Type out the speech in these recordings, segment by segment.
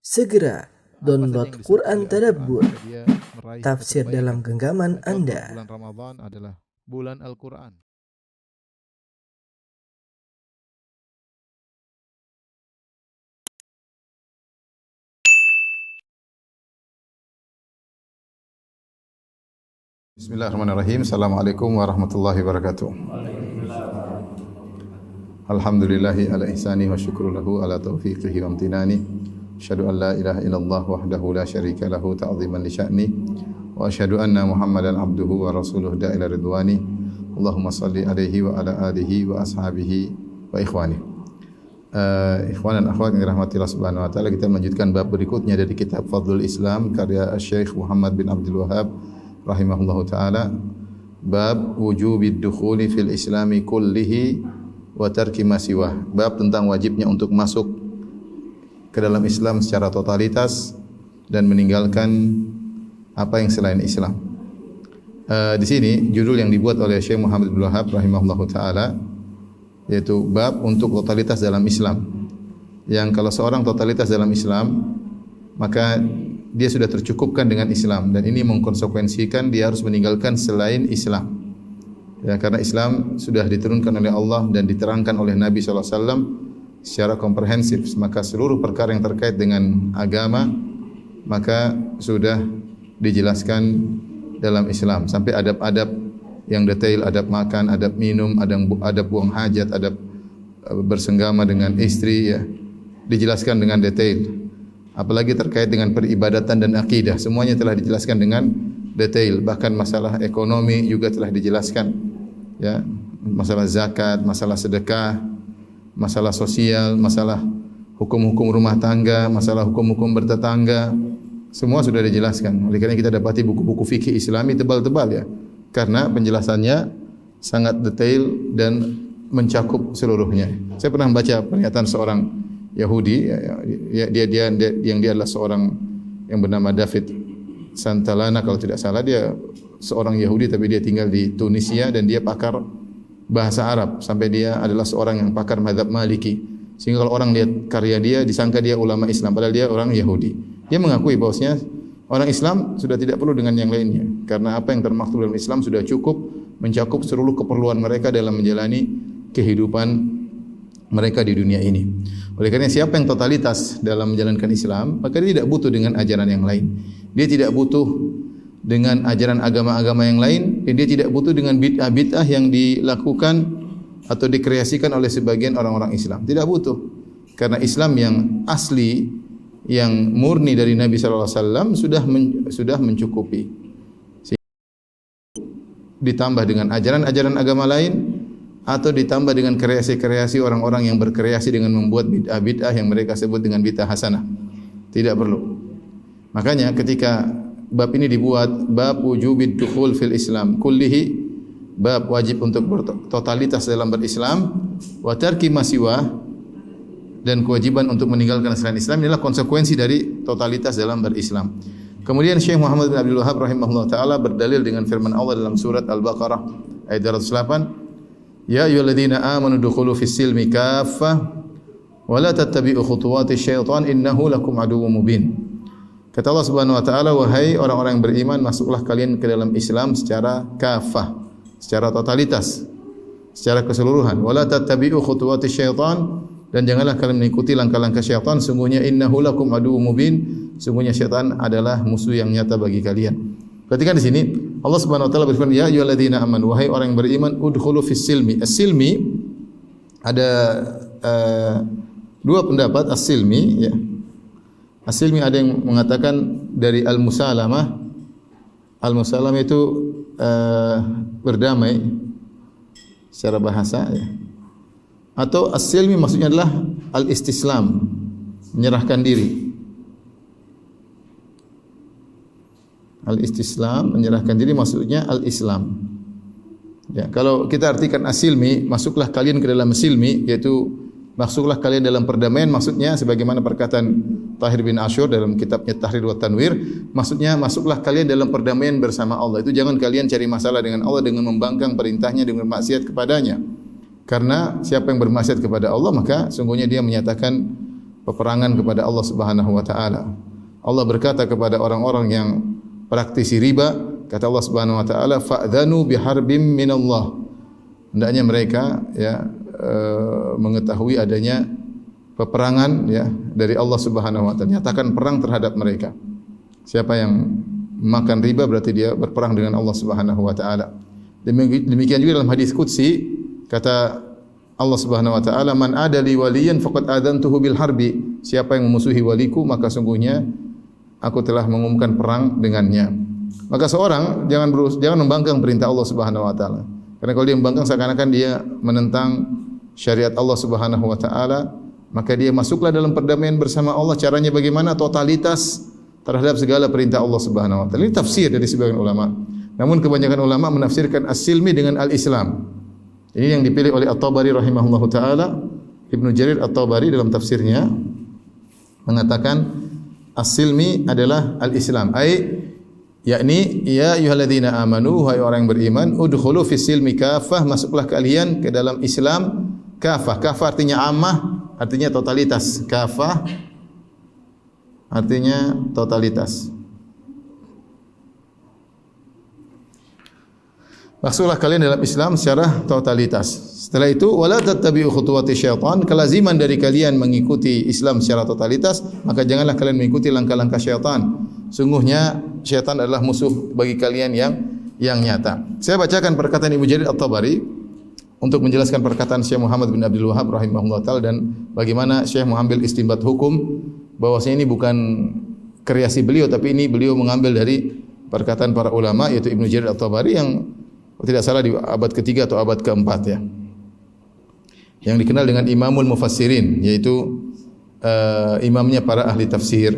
Segera download Apa saja yang Quran disebut Tadabbur, Al-Quran, dia meraih tafsir kebaikan. dalam genggaman Contoh, Anda. bulan Ramadan adalah bulan Al-Quran. Bismillahirrahmanirrahim. Assalamualaikum warahmatullahi wabarakatuh. Alhamdulillahi ala ihsani wa syukru lahu ala taufiqihi wa amtinani. Asyhadu an la ilaha illallah wahdahu la syarika lahu ta'ziman li sya'ni. Wa asyhadu anna Muhammadan abduhu wa rasuluhu da'ila ridwani. Allahumma salli alaihi wa ala alihi wa ashabihi wa ikhwani. Ikhwan dan akhwat yang dirahmati Allah Subhanahu wa taala, kita melanjutkan bab berikutnya dari kitab Fadlul Islam karya Syekh Muhammad bin Abdul Wahhab rahimahullahu taala, bab wujubid dukhuli fil islami kullihi wa tarki ma siwah. Bab tentang wajibnya untuk masuk ke dalam Islam secara totalitas dan meninggalkan apa yang selain Islam. Di sini judul yang dibuat oleh Syekh Muhammad bin Wahhab rahimahullahu taala yaitu bab untuk totalitas dalam Islam. Yang kalau seorang totalitas dalam Islam, maka dia sudah tercukupkan dengan Islam, dan ini mengkonsekuensikan dia harus meninggalkan selain Islam. Ya, karena Islam sudah diturunkan oleh Allah dan diterangkan oleh Nabi sallallahu alaihi wasallam secara komprehensif, maka seluruh perkara yang terkait dengan agama maka sudah dijelaskan dalam Islam, sampai adab-adab yang detail, adab makan, adab minum, adab buang hajat, adab bersenggama dengan istri, ya, dijelaskan dengan detail. Apalagi terkait dengan peribadatan dan akidah, semuanya telah dijelaskan dengan detail. Bahkan masalah ekonomi juga telah dijelaskan, ya, masalah zakat, masalah sedekah, masalah sosial, masalah hukum-hukum rumah tangga, masalah hukum-hukum bertetangga, semua sudah dijelaskan. Oleh karena kita dapati buku-buku fikih Islami tebal-tebal, ya, karena penjelasannya sangat detail dan mencakup seluruhnya. Saya pernah membaca pernyataan seorang Yahudi, dia adalah seorang yang bernama David Santalana kalau tidak salah. Dia seorang Yahudi tapi dia tinggal di Tunisia dan dia pakar bahasa Arab, sampai dia adalah seorang yang pakar mazhab Maliki. Sehingga kalau orang lihat karya dia disangka dia ulama Islam, padahal dia orang Yahudi. Dia mengakui bahwasanya orang Islam sudah tidak perlu dengan yang lainnya, karena apa yang termaktub dalam Islam sudah cukup mencakup seluruh keperluan mereka dalam menjalani kehidupan mereka di dunia ini. Oleh karena siapa yang totalitas dalam menjalankan Islam, maka dia tidak butuh dengan ajaran yang lain. Dia tidak butuh dengan ajaran agama-agama yang lain, dan dia tidak butuh dengan bid'ah-bid'ah yang dilakukan atau dikreasikan oleh sebagian orang-orang Islam. Tidak butuh. Karena Islam yang asli, yang murni dari Nabi sallallahu alaihi wasallam sudah mencukupi. Ditambah dengan ajaran-ajaran agama lain, atau ditambah dengan kreasi-kreasi orang-orang yang berkreasi dengan membuat bid'ah-bid'ah yang mereka sebut dengan bid'ah hasanah. Tidak perlu. Makanya ketika bab ini dibuat, bab wujubid dukhul fil Islam kullihi, bab wajib untuk bertotalitas dalam berislam, wa tarki ma siwa, dan kewajiban untuk meninggalkan selain Islam, inilah konsekuensi dari totalitas dalam berislam. Kemudian Syekh Muhammad bin Abdul Wahhab rahimahullah taala berdalil dengan firman Allah dalam surat Al-Baqarah ayat 208, ya ayyuhalladzina amanu dukhulu fis silmi kaffah wa la tattabi'u khutuwati syaitan innahu lakum aduwwum mubin. Kata Allah Subhanahu wa taala, wahai orang-orang yang beriman, masuklah kalian ke dalam Islam secara kafah, secara totalitas, secara keseluruhan. Wa la tattabi'u khutuwati syaitan, dan janganlah kalian mengikuti langkah-langkah syaitan, sungguhnya innahu lakum aduwwum mubin, sungguhnya syaitan adalah musuh yang nyata bagi kalian. Perhatikan di sini Allah Subhanahu wa taala berfirman, ya ayyuhalladzina amanu, wahai orang yang beriman, udkhulu fis silmi. As-silmi ada dua pendapat as-silmi, ya. As-silmi ada yang mengatakan dari al-musalamah. Al-musalamah itu berdamai secara bahasa, ya. Atau as-silmi maksudnya adalah al-istislam, menyerahkan diri. Al-istislam, menyerahkan diri, maksudnya al-Islam. Ya, kalau kita artikan as-silmi, masuklah kalian ke dalam silmi, yaitu masuklah kalian dalam perdamaian, maksudnya sebagaimana perkataan Tahir bin Ashur dalam kitabnya Tahrir wa Tanwir, maksudnya masuklah kalian dalam perdamaian bersama Allah. Itu jangan kalian cari masalah dengan Allah dengan membangkang perintahnya, dengan maksiat kepadanya. Karena siapa yang bermaksiat kepada Allah, maka sungguhnya dia menyatakan peperangan kepada Allah Subhanahu wa taala. Allah berkata kepada orang-orang yang praktisi riba, kata Allah Subhanahu wa taala, fa'dhanu biharbim minallah. Hendaknya mereka mengetahui adanya peperangan dari Allah Subhanahu wa taala. Nyatakan perang terhadap mereka. Siapa yang makan riba berarti dia berperang dengan Allah Subhanahu wa taala. Demikian juga dalam hadis qudsi kata Allah Subhanahu wa taala, man adali waliyan faqad adantuhu bil harbi. Siapa yang memusuhi waliku maka sungguhnya aku telah mengumumkan perang dengannya. Maka seorang jangan membangkang perintah Allah Subhanahu wa taala. Karena kalau dia membangkang seakan-akan dia menentang syariat Allah Subhanahu wa taala, maka dia masuklah dalam perdamaian bersama Allah. Caranya bagaimana? Totalitas terhadap segala perintah Allah Subhanahu wa taala. Ini tafsir dari sebagian ulama. Namun kebanyakan ulama menafsirkan as-silmi dengan al-Islam. Ini yang dipilih oleh At-Tabari rahimahullahu taala. Ibnu Jarir At-Tabari dalam tafsirnya mengatakan as-silmi adalah al-Islam. Yakni ya ayyuhalladzina amanu, wahai orang yang beriman, udkhulu fis silmi kafah, masuklah kalian ke dalam Islam kafah. Kafah artinya ammah, artinya totalitas. Kafah artinya totalitas. Masuklah kalian dalam Islam secara totalitas. Setelah itu wala tattabi'u khutuwati syaitan, kelaziman dari kalian mengikuti Islam secara totalitas, maka janganlah kalian mengikuti langkah-langkah syaitan. Sungguhnya syaitan adalah musuh bagi kalian yang nyata. Saya bacakan perkataan Ibnu Jarir At-Tabari untuk menjelaskan perkataan Syekh Muhammad bin Abdul Wahhab rahimahullah taala dan bagaimana Syekh mengambil istinbat hukum bahwasanya ini bukan kreasi beliau tapi ini beliau mengambil dari perkataan para ulama yaitu Ibnu Jarir At-Tabari yang tidak salah di abad ketiga atau abad keempat ya. Yang dikenal dengan Imamul Mufassirin, yaitu imamnya para ahli tafsir.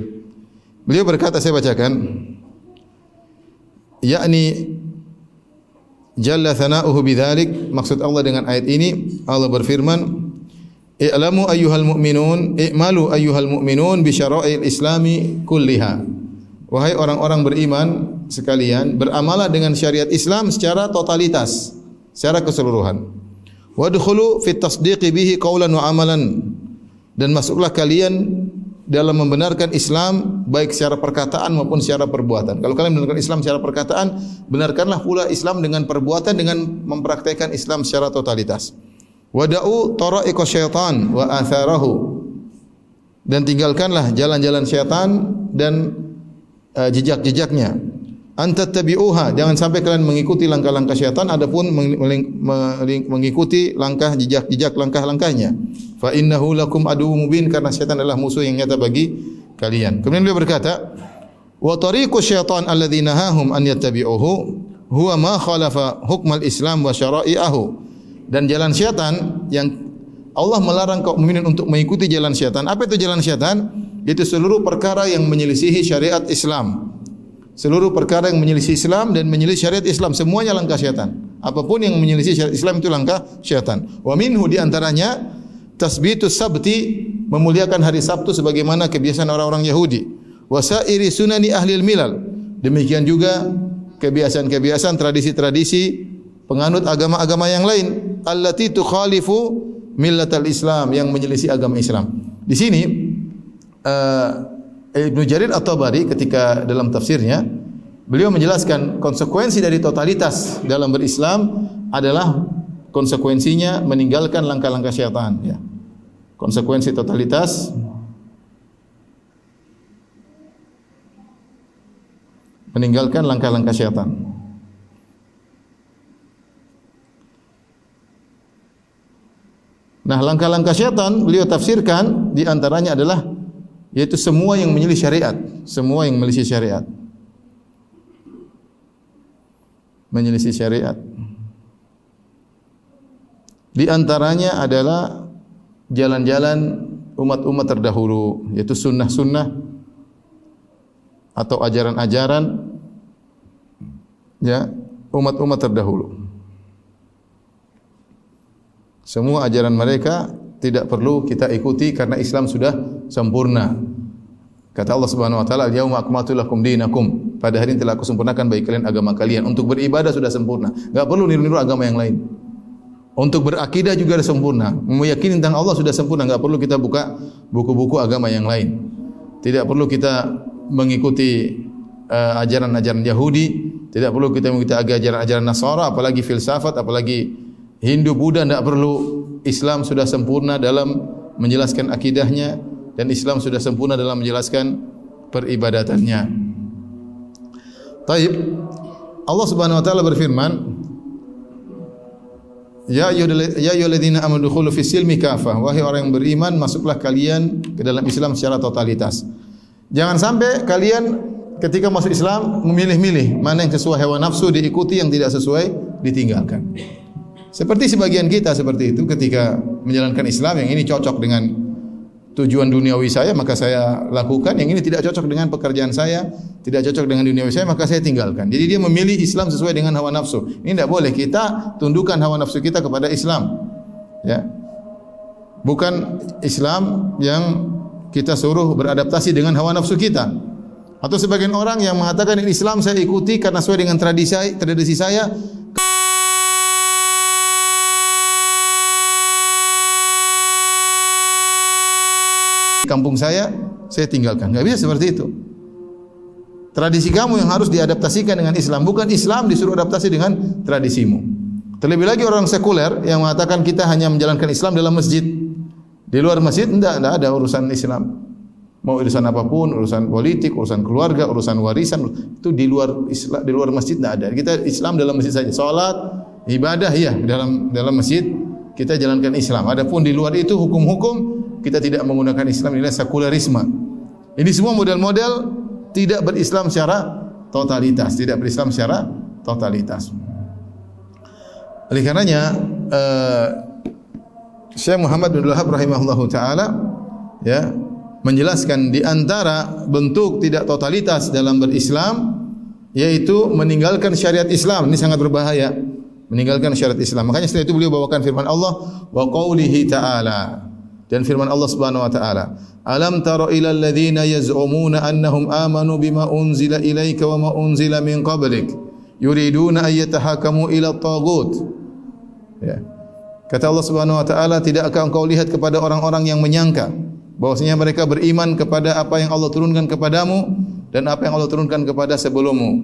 Beliau berkata, saya bacakan, yakni jalla thana'uhu bidzalik, maksud Allah dengan ayat ini, Allah berfirman, i'lamu ayyuhal mu'minun, i'malu ayyuhal mu'minun bi syara'il islami kulliha. Wahai orang-orang beriman sekalian, beramalah dengan syariat Islam secara totalitas, secara keseluruhan. Wadkhulu fit tasdiqi bihi qawlan wa amalan, dan masuklah kalian dalam membenarkan Islam baik secara perkataan maupun secara perbuatan. Kalau kalian membenarkan Islam secara perkataan, benarkanlah pula Islam dengan perbuatan dengan mempraktikkan Islam secara totalitas. Wada'u tara'iqa syaitan wa atharahu, dan tinggalkanlah jalan-jalan syaitan dan jejak-jejaknya. Antattabi'uha, jangan sampai kalian mengikuti langkah-langkah syaitan adapun mengikuti langkah jejak-jejak langkah-langkahnya. Fa innahu lakum aduwwum mubin, karena syaitan adalah musuh yang nyata bagi kalian. Kemudian beliau berkata, wa tariqu syaitan alladzi nahahum an yattabi'uhu huwa ma khalafa hukmal Islam wa syara'i'ahu. Dan jalan syaitan yang Allah melarang kaum mukminin untuk mengikuti jalan syaitan. Apa itu jalan syaitan? Itu seluruh perkara yang menyelisihi syariat Islam. Seluruh perkara yang menyelisih Islam dan menyelisih syariat Islam, semuanya langkah syaitan. Apapun yang menyelisih syariat Islam itu langkah syaitan. Wa minhu, di antaranya tasbitus sabti, memuliakan hari Sabtu sebagaimana kebiasaan orang-orang Yahudi. Wa sairi sunani ahlil milal, demikian juga kebiasaan-kebiasaan, tradisi-tradisi penganut agama-agama yang lain. Allati tukhalifu millatal Islam, yang menyelisih agama Islam. Di sini Ibnu Jarir At-Tabari ketika dalam tafsirnya beliau menjelaskan konsekuensi dari totalitas dalam berislam adalah konsekuensinya meninggalkan langkah-langkah syaitan ya. Konsekuensi totalitas meninggalkan langkah-langkah syaitan. Nah, langkah-langkah syaitan beliau tafsirkan di antaranya adalah yaitu semua yang menyelisih syariat, semua yang menyelisih syariat. Menyelisih syariat. Di antaranya adalah jalan-jalan umat-umat terdahulu, yaitu sunnah-sunnah atau ajaran-ajaran ya umat-umat terdahulu. Semua ajaran mereka tidak perlu kita ikuti karena Islam sudah sempurna. Kata Allah Subhanahu wa taala, "Al-yauma akmaltu lakum dinakum." Pada hari ini telah aku sempurnakan bagi kalian agama kalian. Untuk beribadah sudah sempurna. Enggak perlu niru-niru agama yang lain. Untuk berakidah juga sudah sempurna. Meyakini tentang Allah sudah sempurna, enggak perlu kita buka buku-buku agama yang lain. Tidak perlu kita mengikuti ajaran-ajaran Yahudi, tidak perlu kita mengikuti ajaran-ajaran Nasara, apalagi filsafat, apalagi Hindu, Buddha, tidak perlu. Islam sudah sempurna dalam menjelaskan akidahnya dan Islam sudah sempurna dalam menjelaskan peribadatannya. Taib. Allah Subhanahu wa taala berfirman, Ya ayyuhalladzina amanu dukhulu fis silmi kafah. Wahai orang yang beriman, masuklah kalian ke dalam Islam secara totalitas. Jangan sampai kalian ketika masuk Islam memilih-milih mana yang sesuai hawa nafsu diikuti, yang tidak sesuai ditinggalkan. Seperti sebagian kita seperti itu ketika menjalankan Islam, yang ini cocok dengan tujuan duniawi saya maka saya lakukan, yang ini tidak cocok dengan pekerjaan saya, tidak cocok dengan duniawi saya maka saya tinggalkan. Jadi dia memilih Islam sesuai dengan hawa nafsu. Ini tidak boleh, kita tundukkan hawa nafsu kita kepada Islam. Ya. Bukan Islam yang kita suruh beradaptasi dengan hawa nafsu kita. Atau sebagian orang yang mengatakan ini Islam saya ikuti karena sesuai dengan tradisi saya. Kampung saya tinggalkan. Enggak bisa seperti itu. Tradisi kamu yang harus diadaptasikan dengan Islam, bukan Islam disuruh adaptasi dengan tradisimu. Terlebih lagi orang sekuler yang mengatakan kita hanya menjalankan Islam dalam masjid. Di luar masjid enggak ada urusan Islam. Mau urusan apapun, urusan politik, urusan keluarga, urusan warisan, itu di luar Islam, di luar masjid enggak ada. Kita Islam dalam masjid saja. Salat, ibadah ya dalam masjid kita jalankan Islam. Adapun di luar itu hukum-hukum kita tidak menggunakan Islam, inilah sekulerisme. Ini semua model-model tidak berislam secara totalitas, tidak berislam secara totalitas. Oleh karenanya Syekh Muhammad bin Abdul Wahhab rahimahullahu taala ya menjelaskan di antara bentuk tidak totalitas dalam berislam yaitu meninggalkan syariat Islam. Ini sangat berbahaya, meninggalkan syariat Islam. Makanya setelah itu beliau bawakan firman Allah wa qaulihi ta'ala, dan firman Allah Subhanahu wa taala, alam tara ilal ladzina yaz'umuna annahum amanu bima unzila ilaika wa ma unzila min qablik yuriduna ay yatahakamu ila taghut. Ya. Kata Allah Subhanahu wa taala, tidakkah engkau lihat kepada orang-orang yang menyangka bahwasanya mereka beriman kepada apa yang Allah turunkan kepadamu dan apa yang Allah turunkan kepada sebelummu.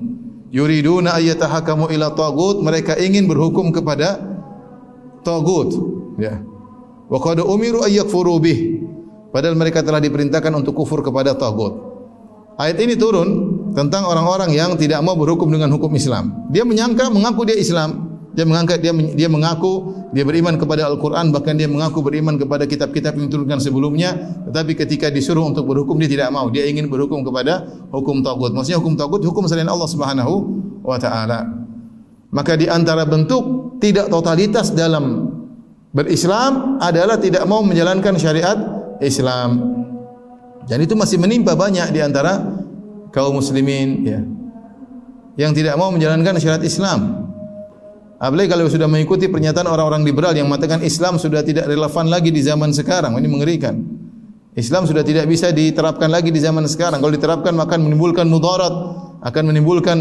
Yuriduna ay yatahakamu ila taghut, mereka ingin berhukum kepada taghut. Ya. Wa qad umiru ay yakfuru bih, padahal mereka telah diperintahkan untuk kufur kepada taghut. Ayat ini turun tentang orang-orang yang tidak mau berhukum dengan hukum Islam. Dia mengaku dia Islam, dia mengaku dia beriman kepada Al-Qur'an, bahkan dia mengaku beriman kepada kitab-kitab yang diturunkan sebelumnya, tetapi ketika disuruh untuk berhukum dia tidak mau. Dia ingin berhukum kepada hukum taghut. Maksudnya hukum taghut, hukum selain Allah Subhanahu wa taala. Maka di antara bentuk tidak totalitas dalam berislam adalah tidak mau menjalankan syariat Islam. Dan itu masih menimpa banyak di antara kaum muslimin ya, yang tidak mau menjalankan syariat Islam. Apalagi kalau sudah mengikuti pernyataan orang-orang liberal yang mengatakan Islam sudah tidak relevan lagi di zaman sekarang. Ini mengerikan. Islam sudah tidak bisa diterapkan lagi di zaman sekarang. Kalau diterapkan maka menimbulkan mudarat, akan menimbulkan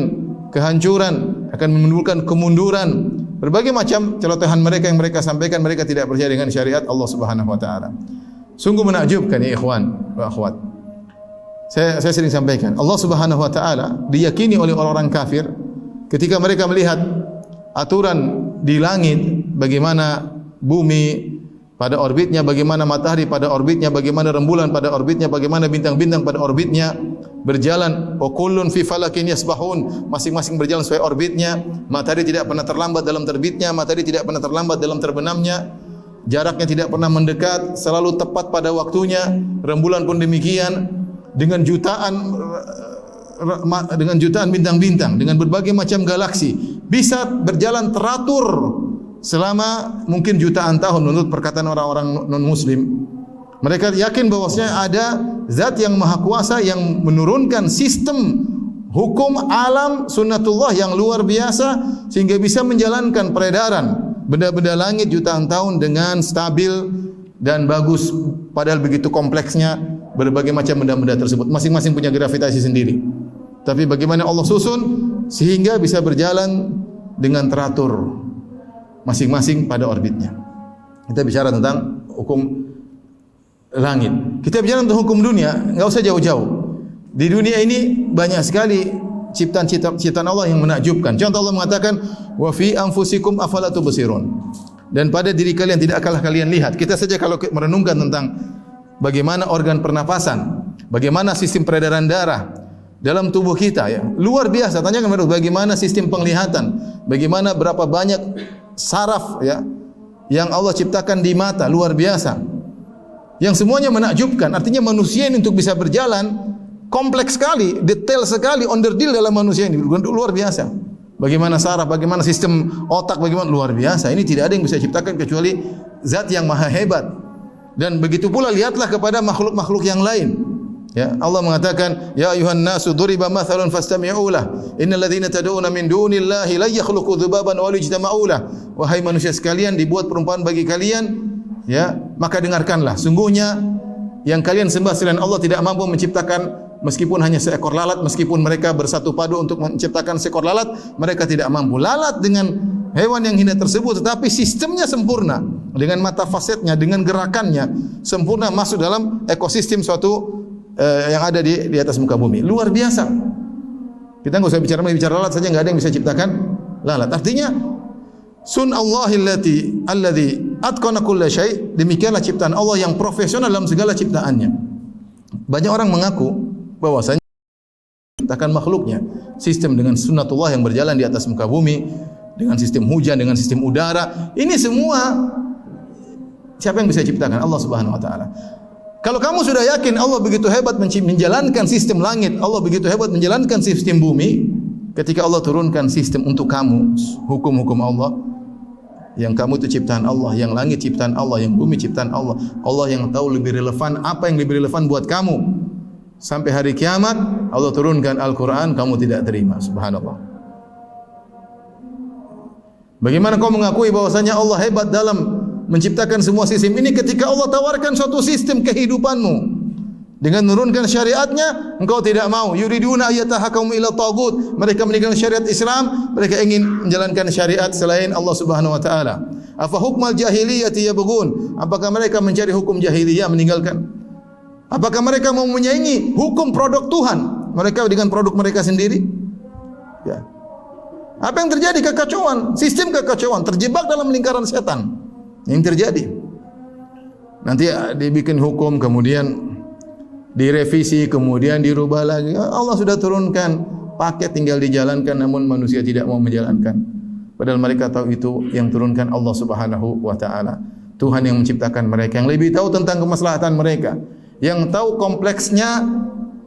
kehancuran, akan menimbulkan kemunduran. Berbagai macam celotehan mereka yang mereka sampaikan, mereka tidak percaya dengan syariat Allah Subhanahu wa taala. Sungguh menakjubkan ya ikhwan wa akhwat. Saya sering sampaikan, Allah Subhanahu wa taala diyakini oleh orang-orang kafir ketika mereka melihat aturan di langit, bagaimana bumi pada orbitnya, bagaimana matahari pada orbitnya, bagaimana rembulan pada orbitnya, bagaimana bintang-bintang pada orbitnya berjalan. Wa kullun fi falakin yasbahun, masing-masing berjalan sesuai orbitnya. Matahari tidak pernah terlambat dalam terbitnya, matahari tidak pernah terlambat dalam terbenamnya. Jaraknya tidak pernah mendekat, selalu tepat pada waktunya. Rembulan pun demikian, dengan jutaan bintang-bintang, dengan berbagai macam galaksi, bisa berjalan teratur selama mungkin jutaan tahun menurut perkataan orang-orang non-muslim. Mereka yakin bahwasanya ada zat yang maha kuasa yang menurunkan sistem hukum alam sunnatullah yang luar biasa sehingga bisa menjalankan peredaran benda-benda langit jutaan tahun dengan stabil dan bagus, padahal begitu kompleksnya berbagai macam benda-benda tersebut. Masing-masing punya gravitasi sendiri. Tapi bagaimana Allah susun sehingga bisa berjalan dengan teratur. masing-masing pada orbitnya. Kita bicara tentang hukum langit. Kita bicara tentang hukum dunia, enggak usah jauh-jauh. Di dunia ini banyak sekali ciptaan Allah yang menakjubkan. Contoh Allah mengatakan, "Wa fi anfusikum afala tubsirun." Dan pada diri kalian tidak kalah kalian lihat. Kita saja kalau merenungkan tentang bagaimana organ pernapasan, bagaimana sistem peredaran darah dalam tubuh kita, ya, luar biasa. Tanyakan mereka bagaimana sistem penglihatan, bagaimana berapa banyak saraf, ya, yang Allah ciptakan di mata, luar biasa. Yang semuanya menakjubkan. Artinya manusia ini untuk bisa berjalan kompleks sekali, detail sekali, onderdil dalam manusia ini, luar biasa. Bagaimana saraf, bagaimana sistem otak, bagaimana luar biasa. Ini tidak ada yang bisa ciptakan kecuali zat yang maha hebat. Dan begitu pula lihatlah kepada makhluk-makhluk yang lain. Ya, Allah mengatakan, "Ya ayuhan nasu duriba mathalun fastami'u lah. Innal ladzina tad'una min dunillahi la yakhluqu dzubaban wa la yajtama'u lah." Wahai manusia sekalian, dibuat perumpamaan bagi kalian, ya, maka dengarkanlah. Sungguhnya yang kalian sembah selain Allah tidak mampu menciptakan meskipun hanya seekor lalat, meskipun mereka bersatu padu untuk menciptakan seekor lalat, mereka tidak mampu. Lalat dengan hewan yang hina tersebut, tetapi sistemnya sempurna. Dengan mata fasetnya, dengan gerakannya, sempurna masuk dalam ekosistem suatu yang ada di atas muka bumi. Luar biasa. Kita enggak usah bicara lalat saja, enggak ada yang bisa ciptakan lalat. Artinya, sun Allahil alladzi atqana kulla syai', demikianlah ciptaan Allah yang profesional dalam segala ciptaannya. Banyak orang mengaku bahwasanya ciptakan makhluknya, sistem dengan sunnatullah yang berjalan di atas muka bumi, dengan sistem hujan, dengan sistem udara, ini semua siapa yang bisa ciptakan? Allah Subhanahu wa taala. Kalau kamu sudah yakin Allah begitu hebat menjalankan sistem langit, Allah begitu hebat menjalankan sistem bumi, ketika Allah turunkan sistem untuk kamu, hukum-hukum Allah, yang kamu itu ciptaan Allah, yang langit ciptaan Allah, yang bumi ciptaan Allah, Allah yang tahu lebih relevan apa yang lebih relevan buat kamu. Sampai hari kiamat Allah turunkan Al-Quran, kamu tidak terima. Subhanallah. Bagaimana kau mengakui bahwasanya Allah hebat dalam menciptakan semua sistem ini ketika Allah tawarkan suatu sistem kehidupanmu dengan menurunkan syariatnya, engkau tidak mau. Yuriduna ayatahakamu ila tagut. Mereka meninggalkan syariat Islam, mereka ingin menjalankan syariat selain Allah Subhanahu wa taala. Afa hukmal jahiliyati yabghun? Apakah mereka mencari hukum jahiliyah, meninggalkan? Apakah mereka mau menyaingi hukum produk Tuhan mereka dengan produk mereka sendiri? Ya. Apa yang terjadi? Kekacauan, sistem kekacauan, terjebak dalam lingkaran setan. Yang terjadi nanti dibikin hukum, kemudian direvisi, kemudian dirubah lagi. Allah sudah turunkan paket, tinggal dijalankan, namun manusia tidak mau menjalankan. Padahal mereka tahu itu yang turunkan Allah Subhanahu wa taala. Tuhan yang menciptakan mereka, yang lebih tahu tentang kemaslahatan mereka, yang tahu kompleksnya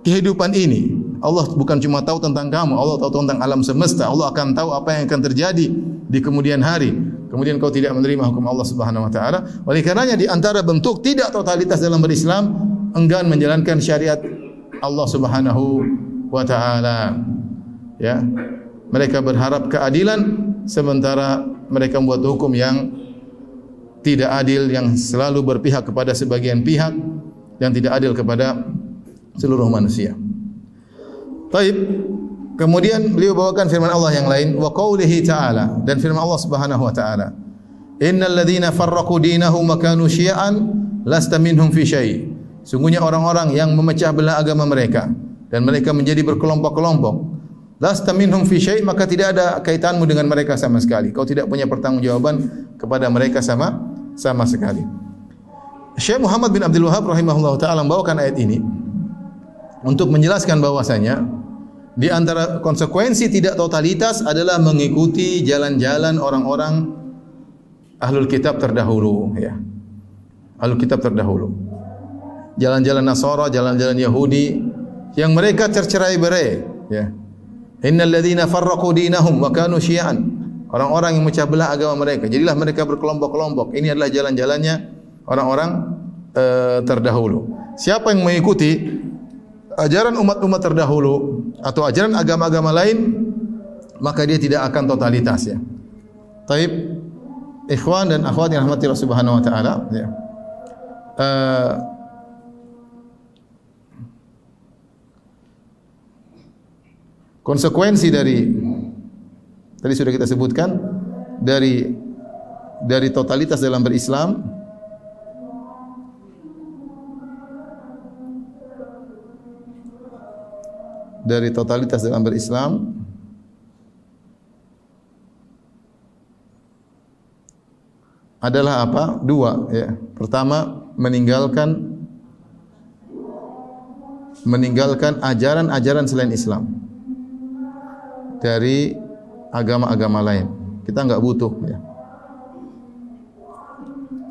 kehidupan ini. Allah bukan cuma tahu tentang kamu, Allah tahu tentang alam semesta. Allah akan tahu apa yang akan terjadi di kemudian hari. Kemudian kau tidak menerima hukum Allah Subhanahu wa taala. Oleh karenanya di antara bentuk tidak totalitas dalam berislam, enggan menjalankan syariat Allah Subhanahu wa taala. Ya. Mereka berharap keadilan sementara mereka membuat hukum yang tidak adil, yang selalu berpihak kepada sebagian pihak, yang tidak adil kepada seluruh manusia. Taib. Kemudian beliau bawakan firman Allah yang lain, wa qaulihi ta'ala, dan firman Allah Subhanahu wa taala, innal ladzina farraqu dinahum wa kanu syi'an lasta minhum fi syai'. Sungguhnya orang-orang yang memecah belah agama mereka dan mereka menjadi berkelompok-kelompok, lasta minhum fi syai', maka tidak ada kaitanmu dengan mereka sama sekali. Kau tidak punya pertanggungjawaban kepada mereka sama sekali. Syekh Muhammad bin Abdul Wahhab rahimahullah taala membawakan ayat ini untuk menjelaskan bahwasanya di antara konsekuensi tidak totalitas adalah mengikuti jalan-jalan orang-orang ahlul kitab terdahulu, ya. Ahlul kitab terdahulu. Jalan-jalan Nasara, jalan-jalan Yahudi yang mereka tercerai-berai, ya. Innal ladzina farraqu dinahum wa kanu syi'an. Orang-orang yang memecah belah agama mereka, jadilah mereka berkelompok-kelompok. Ini adalah jalan-jalannya orang-orang terdahulu. Siapa yang mengikuti ajaran umat-umat terdahulu atau ajaran agama-agama lain, maka dia tidak akan totalitas, ya. Taib, ikhwan dan akhwat yang rahmati Allah Subhanahu wa taala, ya. Konsekuensi dari tadi sudah kita sebutkan dari dari totalitas dalam berislam adalah apa? Dua, ya. Pertama, meninggalkan ajaran-ajaran selain Islam dari agama-agama lain. Kita enggak butuh, ya.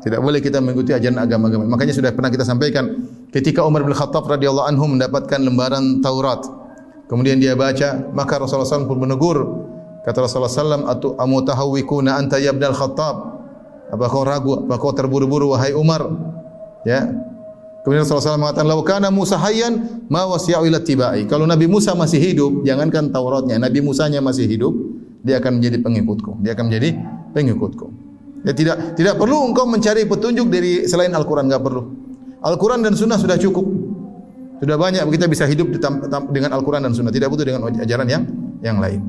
Tidak boleh kita mengikuti ajaran agama-agama. Makanya sudah pernah kita sampaikan ketika Umar bin Khattab radhiyallahu anhu mendapatkan lembaran Taurat. Kemudian dia baca, maka Rasulullah SAW pun menegur. Kata Rasulullah SAW, "Amutahawwikuna anta ya ibnal Khattab?" Apa kau ragu? Apa kau terburu-buru wahai Umar? Ya. Kemudian Rasulullah SAW mengatakan, "Lau kana Musa hayyan ma wasi'u ila tibai." Kalau Nabi Musa masih hidup, jangankan Tauratnya, Nabi Musanya masih hidup, dia akan menjadi pengikutku. Ya, tidak perlu engkau mencari petunjuk dari selain Al-Quran, enggak perlu. Al-Quran dan Sunnah sudah cukup. Sudah banyak kita bisa hidup dengan Al-Quran dan Sunnah, tidak butuh dengan ajaran yang lain.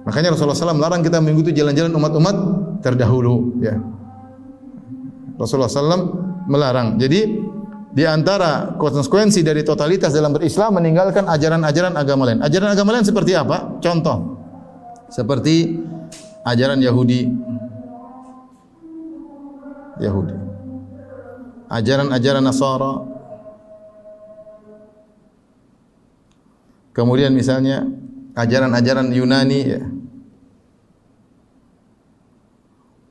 Makanya Rasulullah SAW melarang kita mengikuti jalan-jalan umat-umat terdahulu, ya. Rasulullah SAW melarang. Jadi di antara konsekuensi dari totalitas dalam berislam meninggalkan ajaran-ajaran agama lain. Ajaran agama lain seperti apa? Contoh, seperti ajaran Yahudi, ajaran-ajaran Nasara, kemudian misalnya ajaran-ajaran Yunani, ya,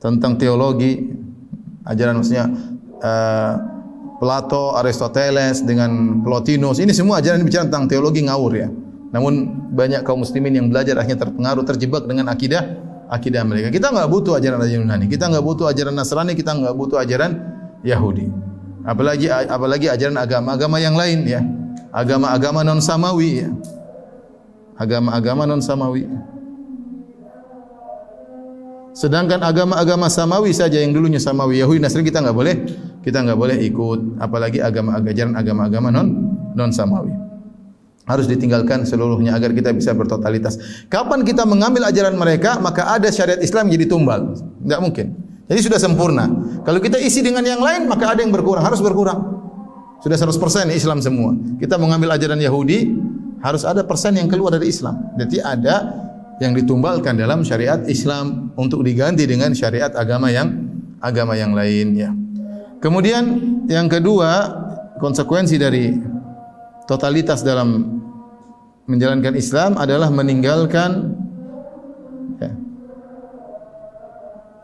tentang teologi, ajaran maksudnya Plato, Aristoteles dengan Plotinus. Ini semua ajaran bicara tentang teologi ngawur, ya. Namun banyak kaum muslimin yang belajar akhirnya terpengaruh, terjebak dengan akidah mereka. Kita enggak butuh ajaran Yunani, kita enggak butuh ajaran Nasrani, kita enggak butuh ajaran Yahudi. Apalagi ajaran agama-agama yang lain, ya. Agama-agama non samawi, ya. Agama-agama non samawi. Sedangkan agama-agama samawi saja yang dulunya samawi, Yahudi, Nasrani kita enggak boleh ikut, apalagi ajaran agama-agama non samawi. Harus ditinggalkan seluruhnya agar kita bisa bertotalitas. Kapan kita mengambil ajaran mereka, maka ada syariat Islam jadi tumbal. Enggak mungkin. Jadi sudah sempurna. Kalau kita isi dengan yang lain, maka ada yang berkurang, harus berkurang. Sudah 100% Islam semua. Kita mengambil ajaran Yahudi, harus ada persen yang keluar dari Islam. Jadi ada yang ditumbalkan dalam syariat Islam untuk diganti dengan syariat agama yang lain, ya. Kemudian yang kedua, konsekuensi dari totalitas dalam menjalankan Islam adalah meninggalkan, ya,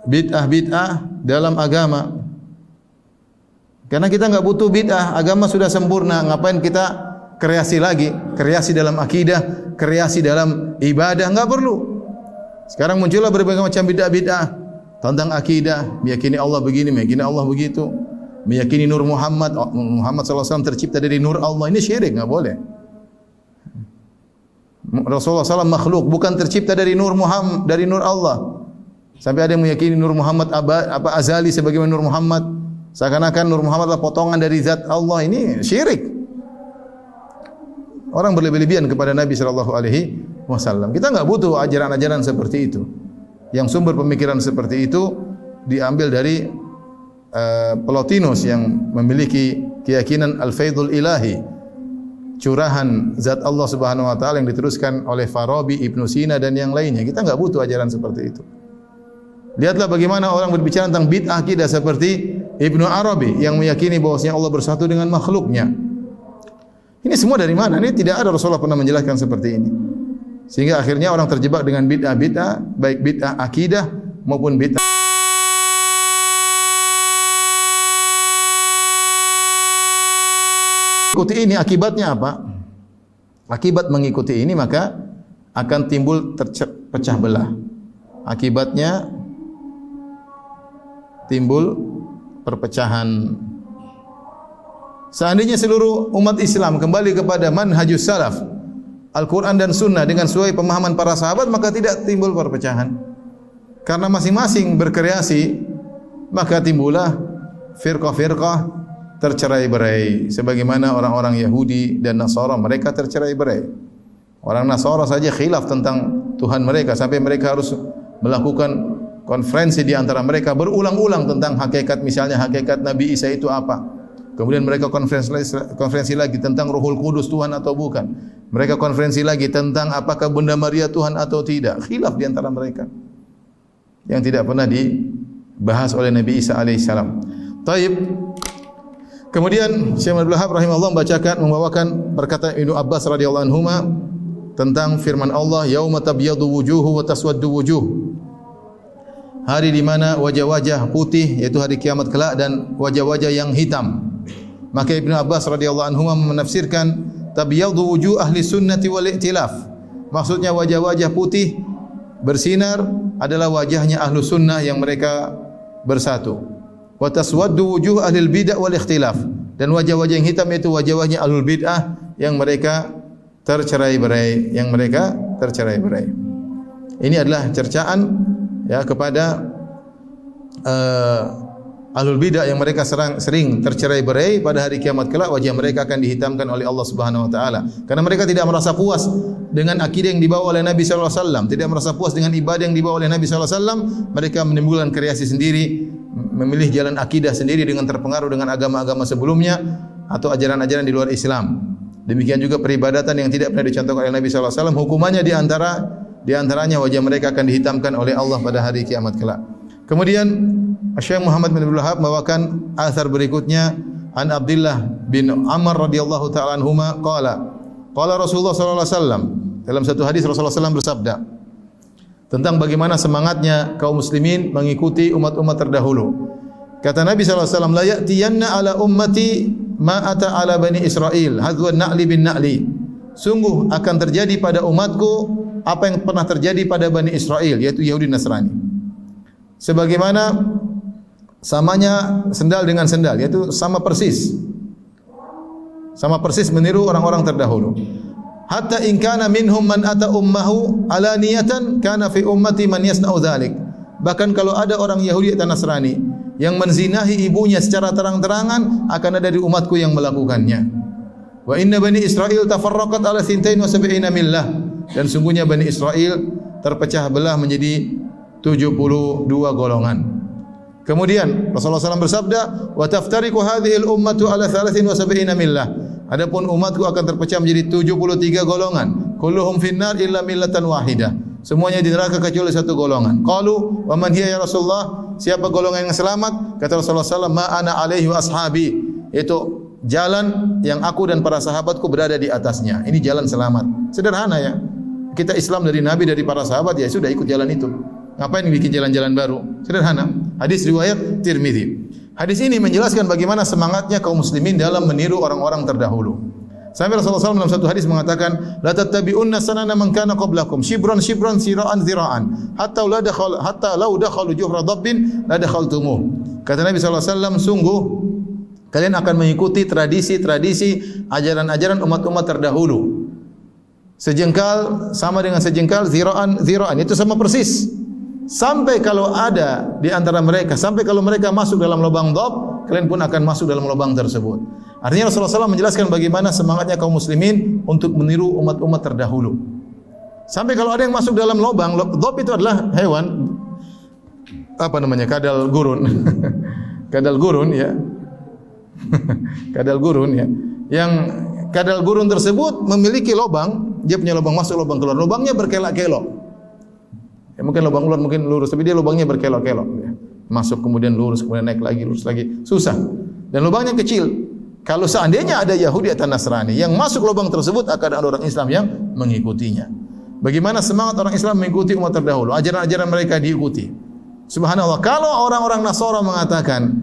bid'ah dalam agama. Karena kita enggak butuh bid'ah, agama sudah sempurna, ngapain kita kreasi lagi, kreasi dalam akidah, kreasi dalam ibadah, enggak perlu. Sekarang muncullah berbagai macam bid'ah tentang akidah, meyakini Allah begini, meyakini Allah begitu, meyakini Nur Muhammad SAW tercipta dari Nur Allah. Ini syirik, enggak boleh. Rasulullah SAW makhluk, bukan tercipta dari Nur Muhammad, dari Nur Allah. Sampai ada yang meyakini Nur Muhammad azali sebagaimana Nur Muhammad, seakan-akan Nur Muhammad adalah potongan dari zat Allah. Ini syirik. Orang berlebih-lebihan kepada Nabi SAW. Kita enggak butuh ajaran-ajaran seperti itu. Yang sumber pemikiran seperti itu diambil dari Plotinus yang memiliki keyakinan al-faidul ilahi, curahan zat Allah Subhanahu wa taala yang diteruskan oleh Farabi, Ibnu Sina dan yang lainnya. Kita enggak butuh ajaran seperti itu. Lihatlah bagaimana orang berbicara tentang bid'ah akidah seperti Ibnu Arabi yang meyakini bahwasanya Allah bersatu dengan makhluknya. Ini semua dari mana? Ini tidak ada, Rasulullah pernah menjelaskan seperti ini. Sehingga akhirnya orang terjebak dengan bid'ah, baik bid'ah akidah maupun bid'ah. Ikuti ini akibatnya apa? Akibat mengikuti ini maka akan timbul pecah belah. Akibatnya timbul perpecahan. Seandainya seluruh umat Islam kembali kepada manhajus salaf, Al-Quran dan Sunnah dengan sesuai pemahaman para sahabat, maka tidak timbul perpecahan. Karena masing-masing berkreasi, maka timbullah firqah-firqah tercerai-berai. Sebagaimana orang-orang Yahudi dan Nasara, mereka tercerai-berai. Orang Nasara saja khilaf tentang Tuhan mereka, sampai mereka harus melakukan konferensi di antara mereka berulang-ulang tentang hakikat, misalnya hakikat Nabi Isa itu apa. Kemudian mereka konferensi lagi tentang Ruhul Kudus Tuhan atau bukan. Mereka konferensi lagi tentang apakah Bunda Maria Tuhan atau tidak. Khilaf di antara mereka yang tidak pernah dibahas oleh Nabi Isa alaihissalam. Taib. Kemudian Syekh Abdul Wahab rahimahullah membawakan perkataan Ibnu Abbas radhiyallahu anhuma tentang firman Allah, yauma tabyadu wujuhu wa taswaddu wujuh. Hari di mana wajah-wajah putih, yaitu hari kiamat kelak, dan wajah-wajah yang hitam. Maka Ibnu Abbas radhiyallahu anhuma menafsirkan tabyadu wujuh ahli sunnati wal i'tilaf. Maksudnya wajah-wajah putih bersinar adalah wajahnya ahlu sunnah yang mereka bersatu. Wa taswaddu wujuh ahli bidah wal ikhtilaf, dan wajah-wajah yang hitam itu wajah-wajahnya ahlul bid'ah yang mereka tercerai-berai, Ini adalah cercaan ya kepada ahlul bidah yang mereka sering tercerai-berai. Pada hari kiamat kelak wajah mereka akan dihitamkan oleh Allah Subhanahu wa taala karena mereka tidak merasa puas dengan akidah yang dibawa oleh Nabi sallallahu alaihi wasallam, tidak merasa puas dengan ibadah yang dibawa oleh Nabi sallallahu alaihi wasallam. Mereka menimbulkan kreasi sendiri, memilih jalan akidah sendiri dengan terpengaruh dengan agama-agama sebelumnya atau ajaran-ajaran di luar Islam. Demikian juga peribadatan yang tidak pernah dicontohkan oleh Nabi sallallahu alaihi wasallam, hukumannya di antaranya wajah mereka akan dihitamkan oleh Allah pada hari kiamat kelak. Kemudian Syekh Muhammad bin Abdul Wahab membawakan asar berikutnya an Abdullah bin Amr radhiyallahu taala anhuma qala Rasulullah sallallahu alaihi wasallam, dalam satu hadis Rasulullah sallallahu alaihi wasallam bersabda tentang bagaimana semangatnya kaum muslimin mengikuti umat-umat terdahulu. Kata Nabi sallallahu alaihi wasallam, la ya'tiyanna ala ummati ma ata ala bani Israil hadzwan na'li bin na'li. Sungguh akan terjadi pada umatku apa yang pernah terjadi pada Bani Israel, yaitu Yahudi Nasrani. Sebagaimana samanya sendal dengan sendal, yaitu sama persis meniru orang-orang terdahulu. Hatta in kana minhum man ata ummahu alaniyatan kana fi ummati man yasna'u dzalik. Bahkan kalau ada orang Yahudi atau Nasrani yang menzinahi ibunya secara terang-terangan, akan ada di umatku yang melakukannya. Wa inna bani Israil tafarraqat ala 72 millah, dan sungguhnya Bani Israel terpecah belah menjadi 72 golongan. Kemudian Rasulullah SAW bersabda, wa taftariqu hadhihi al-ummatu ala 73 millah. Adapun umatku akan terpecah menjadi 73 golongan. Kulluhum finnar illa millatan wahidah. Semuanya di neraka kecuali satu golongan. Qalu wa man hiya ya Rasulullah? Siapa golongan yang selamat? Kata Rasulullah SAW, ma ana alaihi wa ashabi. Itu jalan yang aku dan para sahabatku berada di atasnya. Ini jalan selamat. Sederhana ya. Kita Islam dari Nabi, dari para sahabat, ya sudah ikut jalan itu. Ngapain bikin jalan-jalan baru? Sederhana. Hadis riwayat Tirmidzi. Hadis ini menjelaskan bagaimana semangatnya kaum muslimin dalam meniru orang-orang terdahulu. Sampai Rasulullah SAW dalam satu hadis mengatakan, la tattabi'unna sanana man kana qablakum shibran shibran zira'an zira'an hatta law dakhalu juhra dabbin la dakhaltumuh. Kata Nabi SAW, sungguh kalian akan mengikuti tradisi-tradisi ajaran-ajaran umat-umat terdahulu. Sejengkal sama dengan sejengkal, zira'an zira'an, itu sama persis. Sampai kalau ada di antara mereka, sampai kalau mereka masuk dalam lubang dhab, kalian pun akan masuk dalam lubang tersebut. Artinya Rasulullah SAW menjelaskan bagaimana semangatnya kaum muslimin untuk meniru umat-umat terdahulu. Sampai kalau ada yang masuk dalam lubang, dhab itu adalah hewan, kadal gurun. Kadal gurun ya. Kadal gurun ya. Yang kadal gurun tersebut memiliki lubang, dia punya lubang masuk, lubang keluar. Lubangnya berkelok-kelok. Ya, mungkin lubang ular mungkin lurus, tapi dia lubangnya berkelok-kelok. Ya. Masuk kemudian lurus, kemudian naik lagi, lurus lagi. Susah. Dan lubangnya kecil. Kalau seandainya ada Yahudi atau Nasrani yang masuk lubang tersebut, akan ada orang Islam yang mengikutinya. Bagaimana semangat orang Islam mengikuti umat terdahulu? Ajaran-ajaran mereka diikuti. Subhanallah. Kalau orang-orang Nasara mengatakan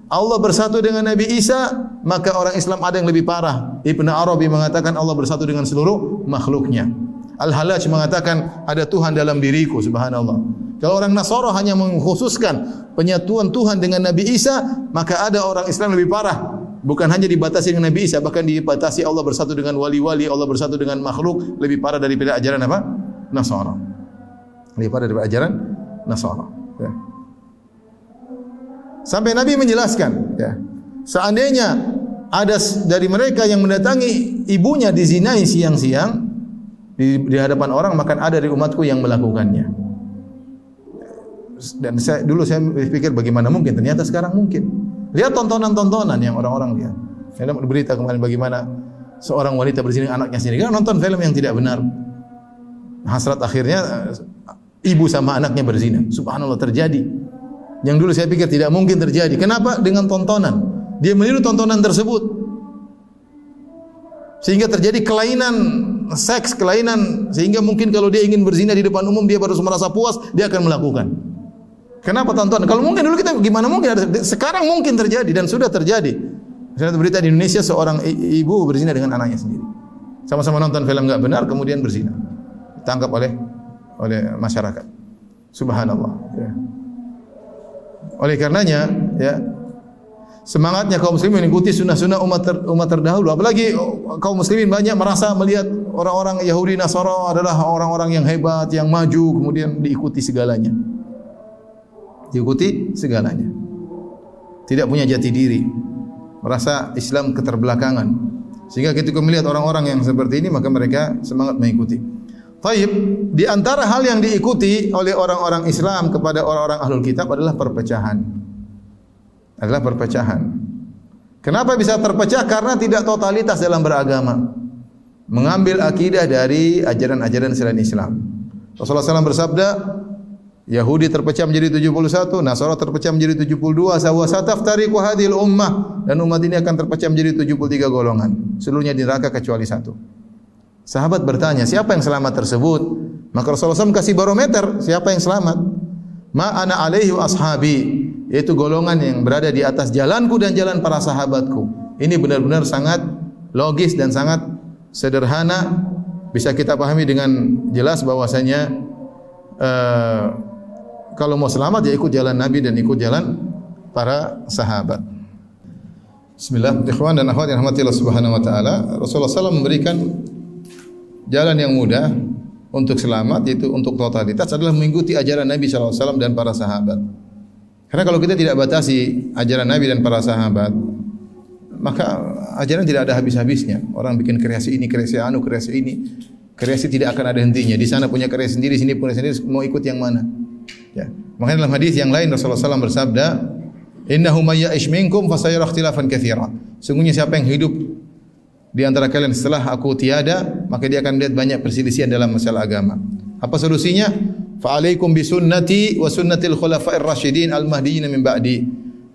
Allah bersatu dengan Nabi Isa, maka orang Islam ada yang lebih parah. Ibnu Arabi mengatakan Allah bersatu dengan seluruh makhluknya. Al-Halaj mengatakan ada Tuhan dalam diriku, subhanallah. Kalau orang Nasara hanya mengkhususkan penyatuan Tuhan dengan Nabi Isa, maka ada orang Islam lebih parah. Bukan hanya dibatasi dengan Nabi Isa, bahkan dibatasi Allah bersatu dengan wali-wali, Allah bersatu dengan makhluk, lebih parah daripada ajaran apa? Nasara. Lebih parah daripada ajaran Nasara. Ya. Sampai Nabi menjelaskan, ya, seandainya ada dari mereka yang mendatangi ibunya dizinai siang-siang di hadapan orang, maka ada dari umatku yang melakukannya. Dan dulu saya pikir bagaimana mungkin, ternyata sekarang mungkin. Lihat tontonan-tontonan yang orang-orang lihat. Film berita kemarin bagaimana seorang wanita berzina dengan anaknya sendiri. Kan nonton film yang tidak benar. Hasrat akhirnya ibu sama anaknya berzina. Subhanallah, terjadi. Yang dulu saya pikir tidak mungkin terjadi. Kenapa? Dengan tontonan. Dia meniru tontonan tersebut. Sehingga terjadi kelainan seks, kelainan. Sehingga mungkin kalau dia ingin berzina di depan umum, dia baru merasa puas, dia akan melakukan. Kenapa tontonan? Kalau mungkin dulu kita gimana mungkin ada. Sekarang mungkin terjadi dan sudah terjadi. Misalnya berita di Indonesia, seorang ibu berzina dengan anaknya sendiri. Sama-sama nonton film enggak benar, kemudian berzina. Ditangkap oleh masyarakat. Subhanallah. Ya. Oleh karenanya, ya, semangatnya kaum muslimin mengikuti sunnah-sunnah umat terdahulu. Apalagi kaum muslimin banyak merasa melihat orang-orang Yahudi Nasara adalah orang-orang yang hebat, yang maju, kemudian diikuti segalanya. Diikuti segalanya. Tidak punya jati diri. Merasa Islam keterbelakangan. Sehingga ketika melihat orang-orang yang seperti ini, maka mereka semangat mengikuti. Taib, di antara hal yang diikuti oleh orang-orang Islam kepada orang-orang Ahlul Kitab adalah perpecahan. Adalah perpecahan. Kenapa bisa terpecah? Karena tidak totalitas dalam beragama. Mengambil akidah dari ajaran-ajaran selain Islam. Rasulullah SAW bersabda, Yahudi terpecah menjadi 71, Nasara terpecah menjadi 72, sataftariqu hadhil ummah, dan umat ini akan terpecah menjadi 73 golongan. Seluruhnya di neraka kecuali satu. Sahabat bertanya, siapa yang selamat tersebut? Maka Rasulullah SAW kasih barometer, siapa yang selamat? Ma ana alaihi wa ashabi, yaitu golongan yang berada di atas jalanku dan jalan para sahabatku. Ini benar-benar sangat logis dan sangat sederhana, bisa kita pahami dengan jelas bahwasanya kalau mau selamat ya ikut jalan Nabi dan ikut jalan para sahabat. Bismillah, ikhwan dan akhwat yang rahmati Allah Subhanahu wa taala. Rasulullah SAW memberikan jalan yang mudah untuk selamat, yaitu untuk totalitas adalah mengikuti ajaran Nabi SAW dan para sahabat. Karena kalau kita tidak batasi ajaran Nabi dan para sahabat, maka ajaran tidak ada habis-habisnya. Orang bikin kreasi ini, kreasi anu, kreasi ini, kreasi tidak akan ada hentinya. Di sana punya kreasi sendiri, sini punya sendiri, mau ikut yang mana? Ya. Makanya dalam hadis yang lain Rasulullah SAW bersabda, "Innahu may ya'ish minkum fasayara ikhtilafan katsiran." Sungguhnya siapa yang hidup di antara kalian setelah aku tiada, maka dia akan melihat banyak perselisihan dalam masalah agama. Apa solusinya? Fa alaikum bi sunnati wa sunnatil khulafa'ir rasyidin al-mahdiyyin min ba'di.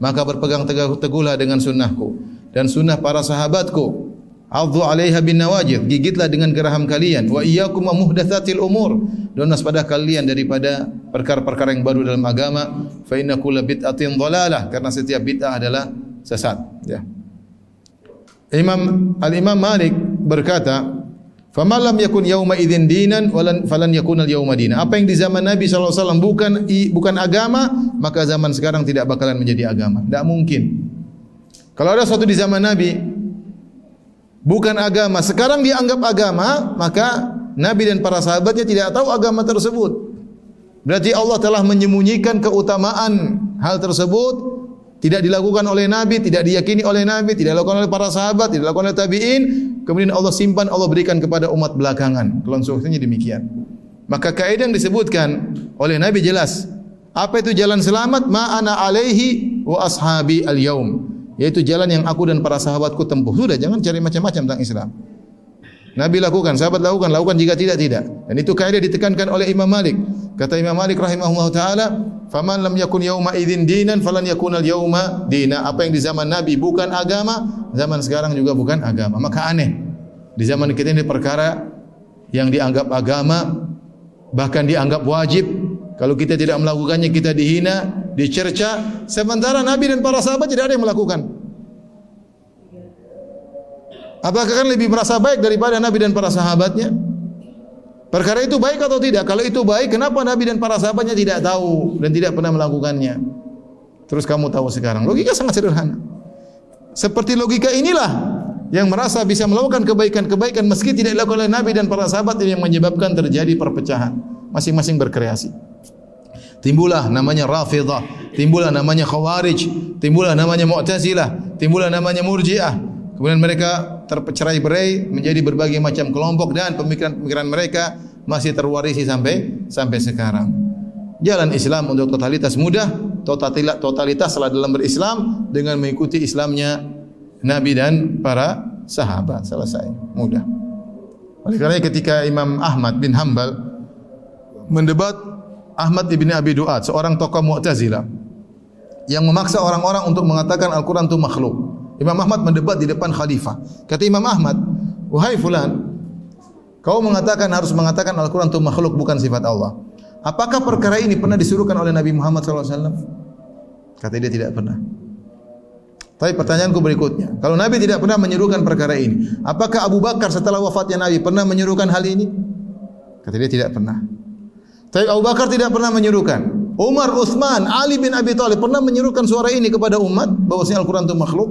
Maka berpegang teguhlah dengan sunnahku dan sunnah para sahabatku. Adzu 'alaiha bin nawajid, gigitlah dengan geraham kalian. Wa iyyakum wa muhdatsatil umur, dan waspada kalian daripada perkara-perkara yang baru dalam agama. Fa inna kulla bid'atin dhalalah, karena setiap bid'ah adalah sesat, ya. Al-Imam Malik berkata, "Faman lam yakun yauma idzin dinan falan yakun al-yauma dinan." Apa yang di zaman Nabi sallallahu alaihi wasallam bukan agama, maka zaman sekarang tidak bakalan menjadi agama. Tidak mungkin. Kalau ada sesuatu di zaman Nabi bukan agama, sekarang dianggap agama, maka Nabi dan para sahabatnya tidak tahu agama tersebut. Berarti Allah telah menyembunyikan keutamaan hal tersebut. Tidak dilakukan oleh Nabi, tidak diyakini oleh Nabi, tidak dilakukan oleh para sahabat, tidak dilakukan oleh tabi'in. Kemudian Allah simpan, Allah berikan kepada umat belakangan. Konsekuensinya demikian. Maka kaidah yang disebutkan oleh Nabi jelas. Apa itu jalan selamat? Ma ana alaihi wa ashabi al-yaum. Yaitu jalan yang aku dan para sahabatku tempuh. Sudah, jangan cari macam-macam tentang Islam. Nabi lakukan, sahabat lakukan jika tidak. Dan itu kaidah ditekankan oleh Imam Malik. Kata Imam Malik rahimahullah taala, "Faman lam yakun yauma idzin dinan falan yakunal yauma dina." Apa yang di zaman Nabi bukan agama, zaman sekarang juga bukan agama. Maka aneh. Di zaman kita ini perkara yang dianggap agama, bahkan dianggap wajib. Kalau kita tidak melakukannya kita dihina, dicerca, sementara Nabi dan para sahabat tidak ada yang melakukan. Apakah kan lebih merasa baik daripada Nabi dan para sahabatnya? Perkara itu baik atau tidak? Kalau itu baik, kenapa Nabi dan para sahabatnya tidak tahu dan tidak pernah melakukannya? Terus kamu tahu sekarang. Logika sangat sederhana. Seperti logika inilah yang merasa bisa melakukan kebaikan-kebaikan meski tidak dilakukan oleh Nabi dan para sahabat, yang menyebabkan terjadi perpecahan. Masing-masing berkreasi. Timbullah namanya Rafidhah, timbullah namanya Khawarij, timbullah namanya Mu'tazilah, timbullah namanya Murji'ah. Kemudian mereka tercerai-berai menjadi berbagai macam kelompok dan pemikiran-pemikiran mereka masih terwarisi sampai sekarang. Jalan Islam untuk totalitas mudah, totalitas salah dalam berislam dengan mengikuti Islamnya Nabi dan para sahabat. Selesai, mudah. Oleh karena ketika Imam Ahmad bin Hanbal mendebat Ahmad ibn Abi Du'ad, seorang tokoh Mu'tazilah yang memaksa orang-orang untuk mengatakan Al-Quran itu makhluk. Imam Ahmad mendebat di depan khalifah. Kata Imam Ahmad, wahai fulan, kau harus mengatakan Al-Quran itu makhluk, bukan sifat Allah. Apakah perkara ini pernah disuruhkan oleh Nabi Muhammad SAW? Kata dia tidak pernah. Tapi pertanyaanku berikutnya, kalau Nabi tidak pernah menyuruhkan perkara ini, apakah Abu Bakar setelah wafatnya Nabi pernah menyuruhkan hal ini? Kata dia tidak pernah. Tapi Abu Bakar tidak pernah menyuruhkan. Umar, Utsman, Ali bin Abi Thalib pernah menyuruhkan suara ini kepada umat bahwasanya Al-Quran itu makhluk?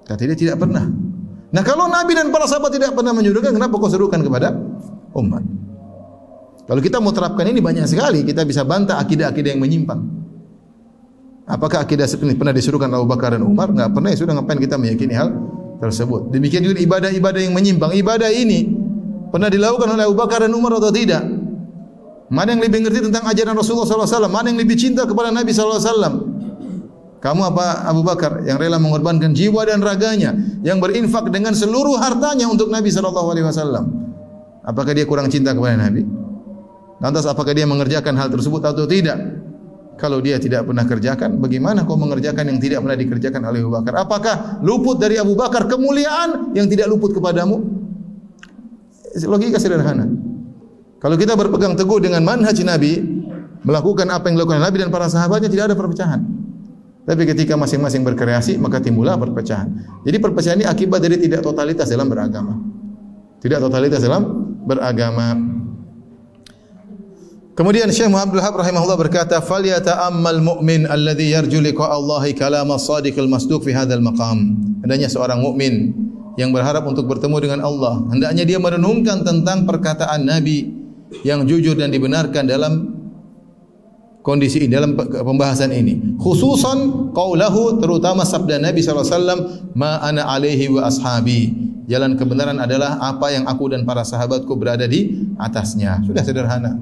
Kata dia tidak pernah. Nah, kalau Nabi dan para sahabat tidak pernah menyuruhkan, kenapa kau serukan kepada umat? Kalau kita mau terapkan ini banyak sekali, kita bisa bantah akidah-akidah yang menyimpang. Apakah akidah seperti ini pernah disuruhkan Abu Bakar dan Umar? Enggak pernah, ya sudah, ngapain kita meyakini hal tersebut? Demikian juga ibadah-ibadah yang menyimpang. Ibadah ini pernah dilakukan oleh Abu Bakar dan Umar atau tidak? Mana yang lebih mengerti tentang ajaran Rasulullah SAW? Mana yang lebih cinta kepada Nabi SAW? Kamu apa Abu Bakar yang rela mengorbankan jiwa dan raganya, yang berinfak dengan seluruh hartanya untuk Nabi SAW? Apakah dia kurang cinta kepada Nabi? Lantas apakah dia mengerjakan hal tersebut atau tidak? Kalau dia tidak pernah kerjakan, bagaimana kau mengerjakan yang tidak pernah dikerjakan oleh Abu Bakar? Apakah luput dari Abu Bakar kemuliaan yang tidak luput kepadamu? Logika sederhana. Kalau kita berpegang teguh dengan manhaj Nabi, melakukan apa yang dilakukan Nabi dan para sahabatnya, tidak ada perpecahan. Tapi ketika masing-masing berkreasi, maka timbullah perpecahan. Jadi perpecahan ini akibat dari tidak totalitas dalam beragama. Tidak totalitas dalam beragama. Kemudian Syekh Muhammad Abdul Wahhab rahimahullah berkata, "Falyata'ammal mu'min alladhi yarju liqa Allahi kalam as-sadiq al-masduq fi hadzal maqam." Hendaknya seorang mukmin yang berharap untuk bertemu dengan Allah, hendaknya dia merenungkan tentang perkataan Nabi yang jujur dan dibenarkan dalam kondisi ini, dalam pembahasan ini. Khususan qaulahu, terutama sabda Nabi SAW, "Ma ana alaihi wa ashabi." Jalan kebenaran adalah apa yang aku dan para sahabatku berada di atasnya. Sudah sederhana.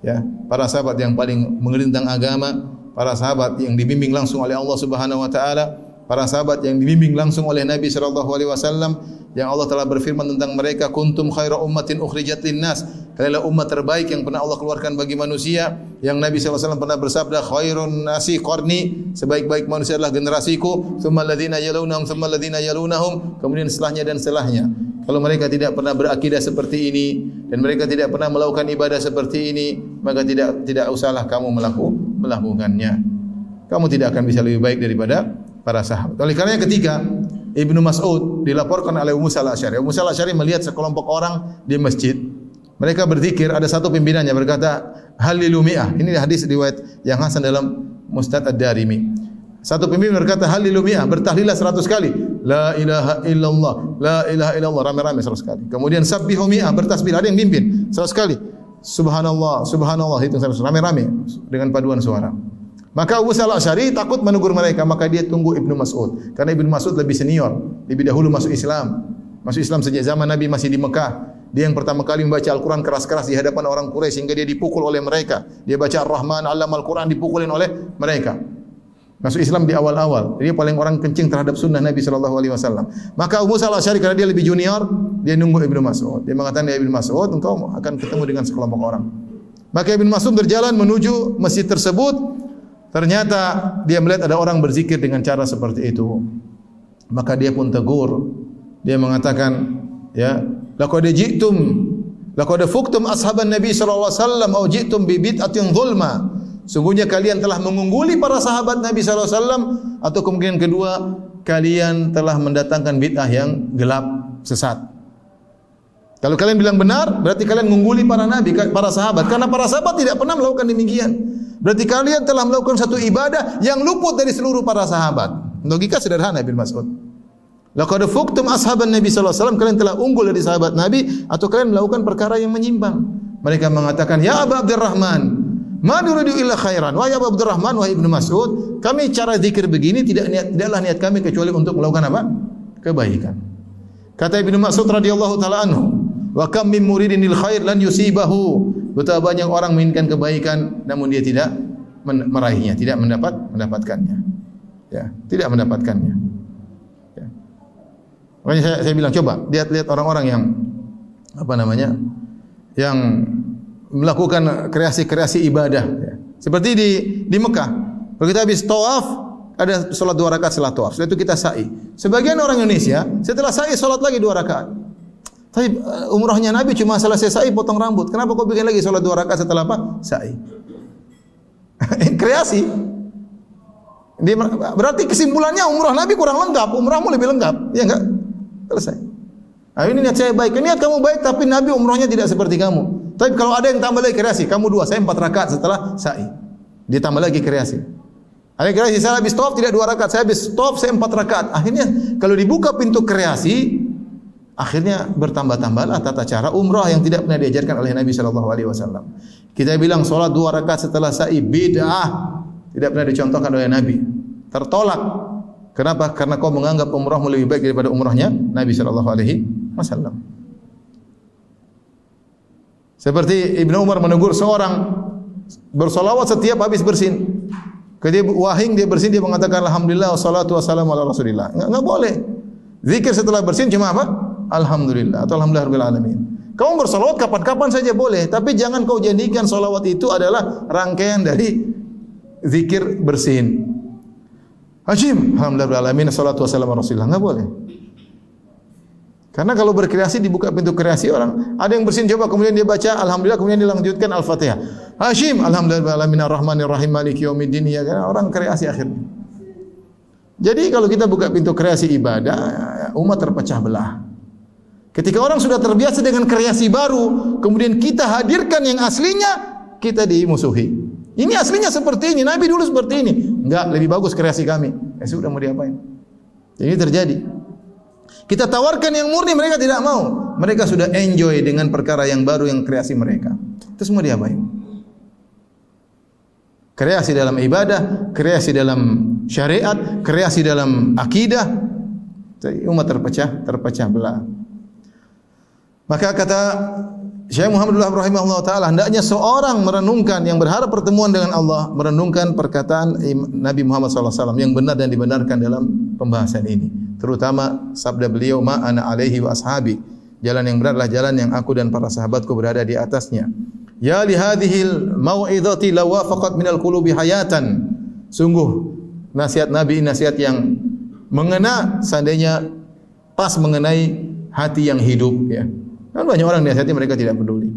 Ya, para sahabat yang paling mengerti tentang agama, para sahabat yang dibimbing langsung oleh Allah Subhanahu wa taala, para sahabat yang dibimbing langsung oleh Nabi sallallahu alaihi wasallam, yang Allah telah berfirman tentang mereka, kuntum khaira ummatin ukhrijat linnas, kalianlah umat terbaik yang pernah Allah keluarkan bagi manusia. Yang Nabi sallallahu alaihi wasallam pernah bersabda, khairun nasi qarni, sebaik-baik manusia adalah generasiku, tsummal ladzina yalunahum tsummal ladzina yalunahum, kemudian setelahnya dan setelahnya. Kalau mereka tidak pernah berakidah seperti ini dan mereka tidak pernah melakukan ibadah seperti ini, maka tidak usahlah kamu melakukannya. Kamu tidak akan bisa lebih baik daripada para sahabat. Oleh karena ketika Ibnu Mas'ud dilaporkan oleh Abu Musa al-Asy'ari, Abu Musa al-Asy'ari melihat sekelompok orang di masjid. Mereka berzikir, ada satu pimpinannya berkata, "Halilu mi'ah." Ini hadis riwayat yang hasan dalam Musnad Ad-Darimi. Satu pemimpin berkata, "Halilu mi'ah," bertahlilah 100 kali. La ilaha illallah, la ilaha illallah, rame-rame 100 kali. Kemudian sabbihu mi'ah, bertasbih, ada yang pimpin 100 kali. Subhanallah, subhanallah, itu rame-rame dengan paduan suara. Maka Abu Musa al-Asy'ari takut menegur mereka, maka dia tunggu Ibnu Mas'ud. Karena Ibnu Mas'ud lebih senior, lebih dahulu masuk Islam. Masuk Islam sejak zaman Nabi masih di Mekah. Dia yang pertama kali membaca Al-Quran keras-keras di hadapan orang Quraisy sehingga dia dipukul oleh mereka. Dia baca Ar-Rahman, Allamal Quran, dipukulin oleh mereka. Masuk Islam di awal-awal. Dia paling orang kencing terhadap sunnah Nabi SAW. Maka Abu Musa al-Asy'ari karena dia lebih junior, dia nunggu Ibnu Mas'ud. Dia mengatakan, "Ya Ibnu Mas'ud, engkau akan ketemu dengan sekelompok orang." Maka Ibnu Mas'ud berjalan menuju masjid tersebut. Ternyata dia melihat ada orang berzikir dengan cara seperti itu. Maka dia pun tegur. Dia mengatakan, ya, laqad ji'tum, laqad fuqtum ashaban Nabi sallallahu alaihi wasallam au ji'tum bi bid'atin zulma. Sungguhnya kalian telah mengungguli para sahabat Nabi sallallahu alaihi wasallam, atau kemungkinan kedua kalian telah mendatangkan bid'ah yang gelap, sesat. Kalau kalian bilang benar, berarti kalian mengungguli para nabi, para sahabat, karena para sahabat tidak pernah melakukan demikian. Berarti kalian telah melakukan satu ibadah yang luput dari seluruh para sahabat. Logika sederhana Ibnu Mas'ud. Laqad fuqtum ashaban Nabi sallallahu alaihi wasallam, kalian telah unggul dari sahabat Nabi atau kalian melakukan perkara yang menyimpang. Mereka mengatakan, "Ya Abu Abdurrahman, ma nuridu illa khairan." Wahai Abu Abdurrahman, wahai Ibnu Mas'ud, kami cara zikir begini tidaklah niat kami kecuali untuk melakukan apa? Kebaikan. Kata Ibnu Mas'ud radhiyallahu taala anhu, "Wa kam min muridin lil khair lan yusibahu Betapa banyak orang menginginkan kebaikan namun dia tidak meraihnya, tidak mendapatkannya. Ya, tidak mendapatkannya. Ya. Makanya saya bilang coba lihat orang-orang yang yang melakukan kreasi-kreasi ibadah ya. Seperti di Mekah. Kalau kita habis tawaf, ada salat 2 rakaat setelah tawaf. Setelah itu kita sa'i. Sebagian orang Indonesia setelah sa'i salat lagi 2 rakaat. Tapi umrahnya Nabi cuma selesai sa'i potong rambut. Kenapa kau bikin lagi salat 2 rakaat setelah apa? Sa'i. Kreasi. Berarti kesimpulannya umrah Nabi kurang lengkap, umrahmu lebih lengkap. Ya enggak? Selesai. Nah, ini niat saya baik. Niat kamu baik tapi Nabi umrahnya tidak seperti kamu. Tapi kalau ada yang tambah lagi kreasi, kamu 2, saya 4 rakaat setelah sa'i. Dia tambah lagi kreasi. Ada kreasi, saya habis tawaf tidak 2 rakaat, saya habis tawaf saya 4 rakaat. Akhirnya kalau dibuka pintu kreasi, akhirnya bertambah-tambahlah tata cara umrah yang tidak pernah diajarkan oleh Nabi sallallahu alaihi wasallam. Kita bilang salat 2 rakaat setelah sa'i bid'ah, tidak pernah dicontohkan oleh Nabi. Tertolak. Kenapa? Karena kau menganggap umrahmu lebih baik daripada umrahnya Nabi sallallahu alaihi wasallam. Seperti Ibnu Umar menegur seorang bersolawat setiap habis bersin. Ketika wahing dia bersin, dia mengatakan alhamdulillah wassalatu wassalamu ala rasulillah. Enggak boleh. Zikir setelah bersin cuma apa? Alhamdulillah atau alhamdulillah rabbil alamin. Kamu bersolawat kapan-kapan saja boleh, tapi jangan kau jadikan solawat itu adalah rangkaian dari zikir bersin. Hashim, alhamdulillah rabbil alamin, wassalatu wassalamu ala rasulillah. Enggak boleh. Karena kalau berkreasi dibuka pintu kreasi orang. Ada yang bersin coba kemudian dia baca alhamdulillah kemudian dilanjutkan Al-Fatihah. Hashim alhamdulillah alamin arrahmanir rahim maliki yaumiddin ya kan orang kreasi akhirnya. Jadi kalau kita buka pintu kreasi ibadah umat terpecah belah. Ketika orang sudah terbiasa dengan kreasi baru kemudian kita hadirkan yang aslinya kita dimusuhi. Ini aslinya seperti ini, Nabi dulu seperti ini. Enggak, lebih bagus kreasi kami. Ya sudah mau diapain? Ini terjadi. Kita tawarkan yang murni, mereka tidak mau. Mereka sudah enjoy dengan perkara yang baru yang kreasi mereka. Itu semua diapain? Kreasi dalam ibadah, kreasi dalam syariat, kreasi dalam akidah. Jadi umat terpecah belah. Maka kata Syekh Muhammad rahimahullah taala, hendaknya seorang merenungkan yang berharap pertemuan dengan Allah, merenungkan perkataan Nabi Muhammad SAW yang benar dan dibenarkan dalam pembahasan ini. Terutama sabda beliau, ma ana alaihi wa ashabi. Jalan yang benar adalah jalan yang aku dan para sahabatku berada di atasnya. Ya li hadhil mau'izati law wafaqat minal qulubi hayatan. Sungguh nasihat Nabi nasihat yang mengena seandainya pas mengenai hati yang hidup ya. Kan banyak orang nasihati mereka tidak peduli.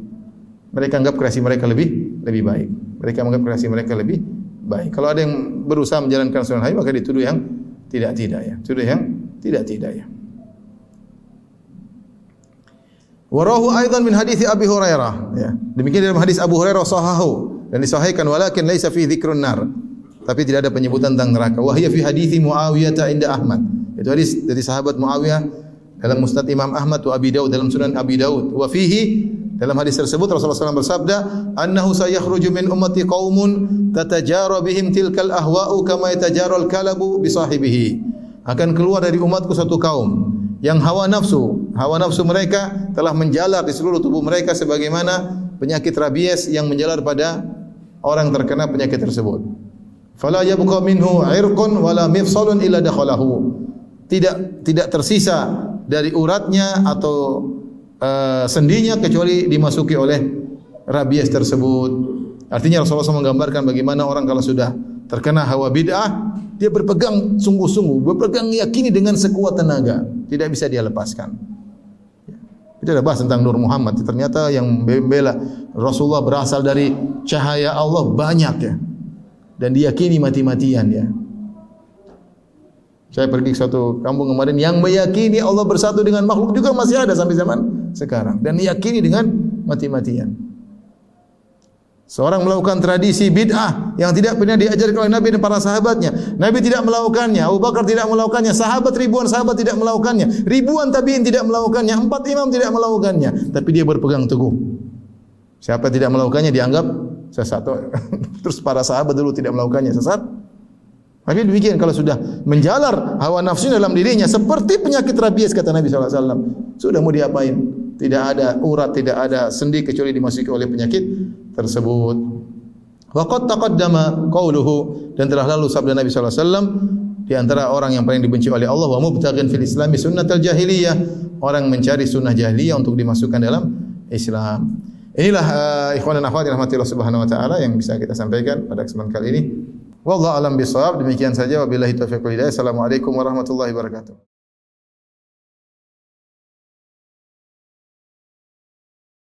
Mereka anggap kreasi mereka lebih baik. Mereka menganggap kreasi mereka lebih baik. Kalau ada yang berusaha menjalankan sunnah Nabi maka dituduh yang tidak ya. Tuduh yang tidak ya. Warahu aidan min hadits Abi Hurairah ya. Demikian dalam hadis Abu Hurairah sahahu dan disahihkan walakin laisa fi dzikrun nar. Tapi tidak ada penyebutan tentang neraka. Wa hiya fi hadits Muawiyah inda Ahmad. Itu hadis dari sahabat Muawiyah dalam Musnad Imam Ahmad wa Abi Daud dalam Sunan Abi Daud. Wa fihi dalam hadis tersebut Rasulullah SAW bersabda, "Annahu sayakhruju min ummati qaumun tatajara bihim tilkal ahwa'u kama yatajaral kalabu bi sahibihi." Akan keluar dari umatku satu kaum yang hawa nafsu mereka telah menjalar di seluruh tubuh mereka sebagaimana penyakit rabies yang menjalar pada orang terkena penyakit tersebut. Fala yabqa minhu 'irqun wala mifsalun illa dakhalahu. Tidak tersisa dari uratnya atau sendinya kecuali dimasuki oleh rabies tersebut. Artinya Rasulullah SAW menggambarkan bagaimana orang kalau sudah terkena hawa bid'ah, dia berpegang sungguh-sungguh, berpegang yakini dengan sekuat tenaga, tidak bisa dia lepaskan. Kita sudah bahas tentang Nur Muhammad. Ternyata yang membela Rasulullah berasal dari cahaya Allah banyak ya, dan diyakini mati-matian ya. Saya pergi ke suatu kampung kemarin yang meyakini Allah bersatu dengan makhluk juga masih ada sampai zaman sekarang dan diyakini dengan mati-matian. Seorang melakukan tradisi bid'ah yang tidak pernah diajarkan oleh Nabi dan para sahabatnya. Nabi tidak melakukannya, Abu Bakar tidak melakukannya, ribuan sahabat tidak melakukannya, ribuan tabi'in tidak melakukannya, 4 imam tidak melakukannya, tapi dia berpegang teguh. Siapa tidak melakukannya dianggap sesat. Terus para sahabat dulu tidak melakukannya, sesat. Tapi demikian kalau sudah menjalar hawa nafsu dalam dirinya seperti penyakit rabies kata Nabi SAW, sudah mau diapain? tidak ada urat, tidak ada sendi kecuali dimasuki oleh penyakit tersebut. Wa qad taqaddama qauluhu, dan telah lalu sabda Nabi sallallahu alaihi wasallam, di antara orang yang paling dibenci oleh Allah, wa mubtaghin fil islami sunnatal jahiliyah, orang mencari sunnah jahiliyah untuk dimasukkan dalam Islam. Inilah ikhwan dan akhwat yang rahmati Allah Subhanahu wa taala yang bisa kita sampaikan pada kesempatan kali ini. Wallahu a'lam bishawab. Demikian saja, wabillahi taufiq wal hidayah. Assalamualaikum warahmatullahi wabarakatuh.